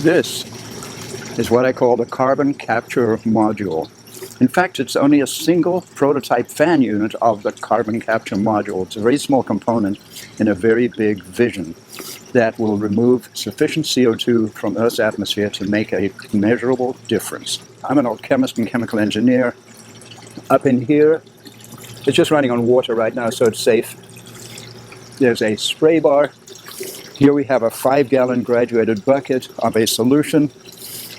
This is what I call the carbon capture module. In fact, it's only a single prototype fan unit of the carbon capture module. It's a very small component in a very big vision that will remove sufficient CO2 from Earth's atmosphere to make a measurable difference. I'm an old chemist and chemical engineer. Up in here, it's just running on water right now, so it's safe. There's a spray bar. Here we have a 5-gallon graduated bucket of a solution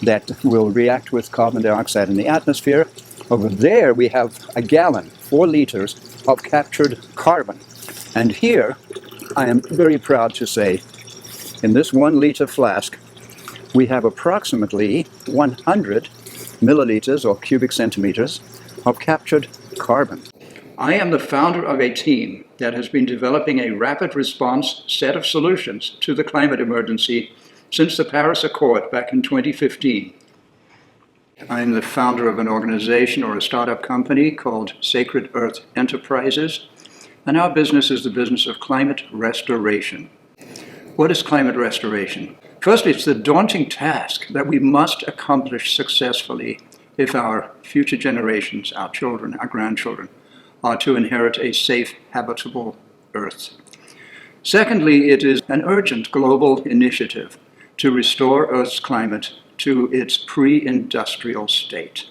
that will react with carbon dioxide in the atmosphere. Over there we have a gallon, 4 liters, of captured carbon. And here, I am very proud to say, in this 1 liter flask, we have approximately 100 milliliters or cubic centimeters of captured carbon. I am the founder of a team that has been developing a rapid response set of solutions to the climate emergency since the Paris Accord back in 2015. I'm the founder of an organization or a startup company called Sacred Earth Enterprises, and our business is the business of climate restoration. What is climate restoration? Firstly, it's the daunting task that we must accomplish successfully if our future generations, our children, our grandchildren, are to inherit a safe, habitable Earth. Secondly, it is an urgent global initiative to restore Earth's climate to its pre-industrial state.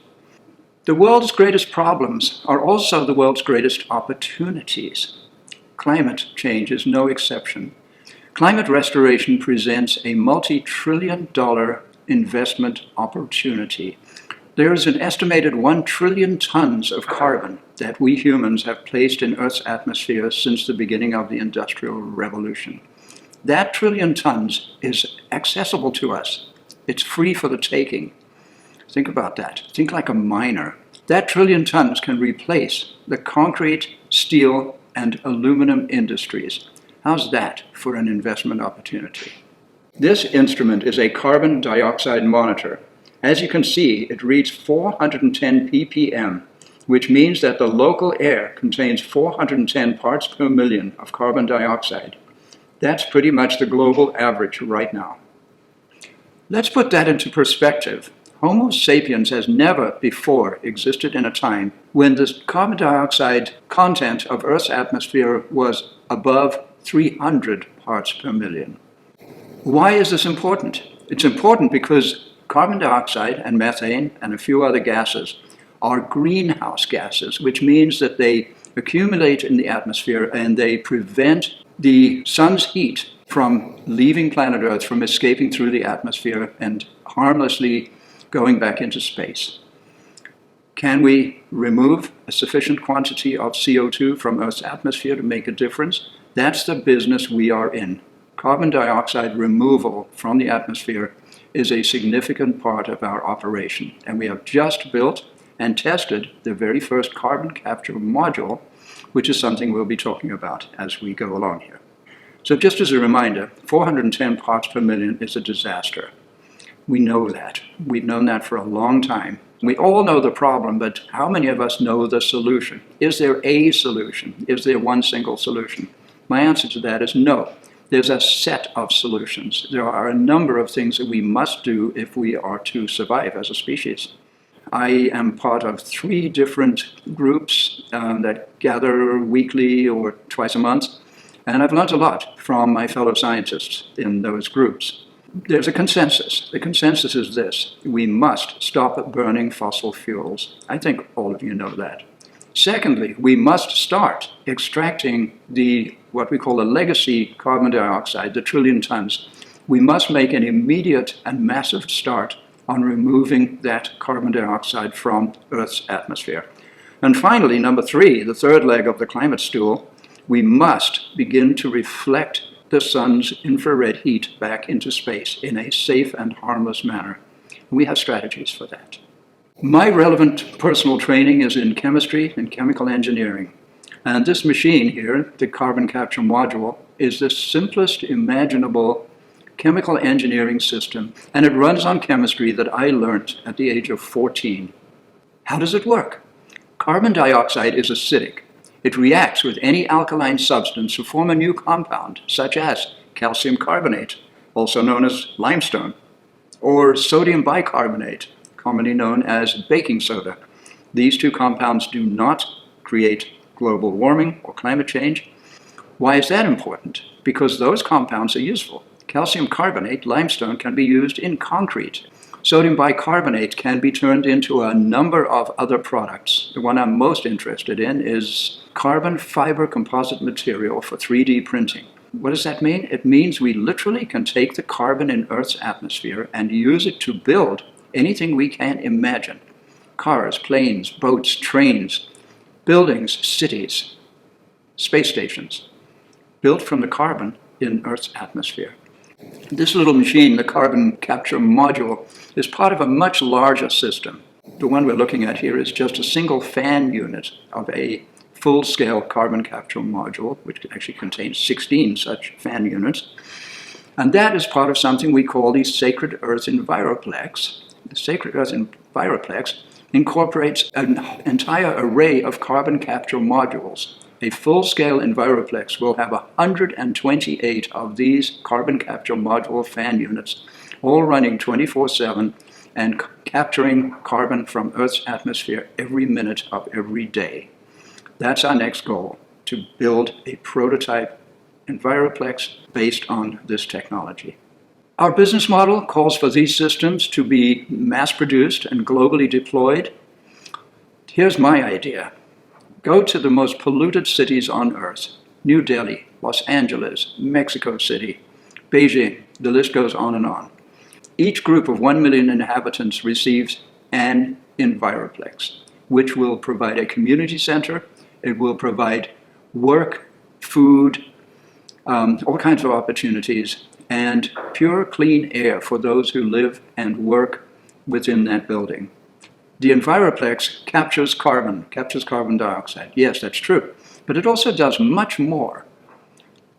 The world's greatest problems are also the world's greatest opportunities. Climate change is no exception. Climate restoration presents a multi-trillion-dollar investment opportunity. There is an estimated 1 trillion tons of carbon that we humans have placed in Earth's atmosphere since the beginning of the Industrial Revolution. That trillion tons is accessible to us. It's free for the taking. Think about that. Think like a miner. That trillion tons can replace the concrete, steel, and aluminum industries. How's that for an investment opportunity? This instrument is a carbon dioxide monitor. As you can see, it reads 410 ppm, which means that the local air contains 410 parts per million of carbon dioxide. That's pretty much the global average right now. Let's put that into perspective. Homo sapiens has never before existed in a time when the carbon dioxide content of Earth's atmosphere was above 300 parts per million. Why is this important? It's important because carbon dioxide and methane and a few other gases are greenhouse gases, which means that they accumulate in the atmosphere and they prevent the sun's heat from leaving planet Earth, from escaping through the atmosphere and harmlessly going back into space. Can we remove a sufficient quantity of CO2 from Earth's atmosphere to make a difference? That's the business we are in. Carbon dioxide removal from the atmosphere is a significant part of our operation, and we have just built and tested the very first carbon capture module, which is something we'll be talking about as we go along here. So just as a reminder, 410 parts per million is a disaster. We know that. We've known that for a long time. We all know the problem, but how many of us know the solution? Is there a solution? Is there one single solution? My answer to that is no. There's a set of solutions. There are a number of things that we must do if we are to survive as a species. I am part of 3 different groups that gather weekly or twice a month, and I've learned a lot from my fellow scientists in those groups. There's a consensus. The consensus is this: we must stop burning fossil fuels. I think all of you know that. Secondly, we must start extracting what we call the legacy carbon dioxide, the trillion tons. We must make an immediate and massive start on removing that carbon dioxide from Earth's atmosphere. And finally, number 3, the third leg of the climate stool, we must begin to reflect the sun's infrared heat back into space in a safe and harmless manner. We have strategies for that. My relevant personal training is in chemistry and chemical engineering. And this machine here, the carbon capture module, is the simplest imaginable chemical engineering system, and it runs on chemistry that I learned at the age of 14. How does it work? Carbon dioxide is acidic. It reacts with any alkaline substance to form a new compound, such as calcium carbonate, also known as limestone, or sodium bicarbonate, commonly known as baking soda. These two compounds do not create global warming or climate change. Why is that important? Because those compounds are useful. Calcium carbonate, limestone, can be used in concrete. Sodium bicarbonate can be turned into a number of other products. The one I'm most interested in is carbon fiber composite material for 3D printing. What does that mean? It means we literally can take the carbon in Earth's atmosphere and use it to build anything we can imagine. Cars, planes, boats, trains, buildings, cities, space stations, built from the carbon in Earth's atmosphere. This little machine, the carbon capture module, is part of a much larger system. The one we're looking at here is just a single fan unit of a full-scale carbon capture module, which actually contains 16 such fan units. And that is part of something we call the Sacred Earth EnviroPlex. The Sacred Earth EnviroPlex incorporates an entire array of carbon capture modules. A full-scale EnviroPlex will have 128 of these carbon capture module fan units, all running 24/7 and capturing carbon from Earth's atmosphere every minute of every day. That's our next goal, to build a prototype EnviroPlex based on this technology. Our business model calls for these systems to be mass-produced and globally deployed. Here's my idea. Go to the most polluted cities on Earth: New Delhi, Los Angeles, Mexico City, Beijing, the list goes on and on. Each group of 1 million inhabitants receives an EnviroPlex, which will provide a community center. It will provide work, food, all kinds of opportunities, and pure, clean air for those who live and work within that building. The EnviroPlex captures carbon dioxide. Yes, that's true. But it also does much more.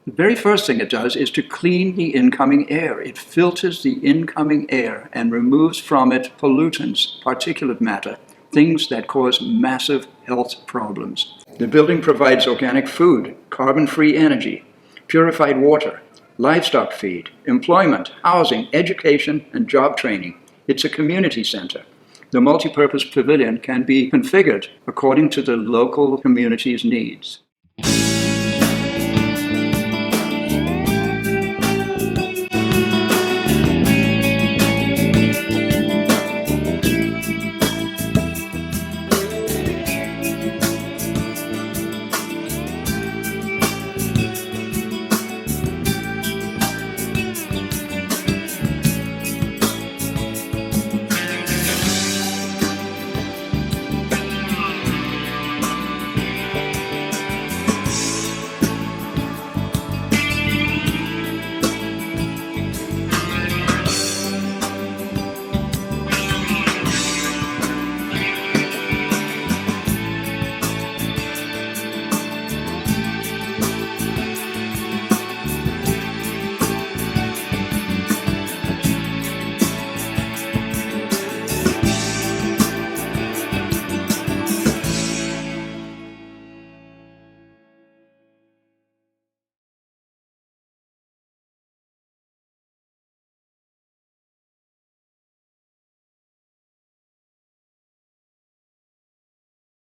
The very first thing it does is to clean the incoming air. It filters the incoming air and removes from it pollutants, particulate matter, things that cause massive health problems. The building provides organic food, carbon-free energy, purified water, livestock feed, employment, housing, education, and job training. It's a community center. The multipurpose pavilion can be configured according to the local community's needs.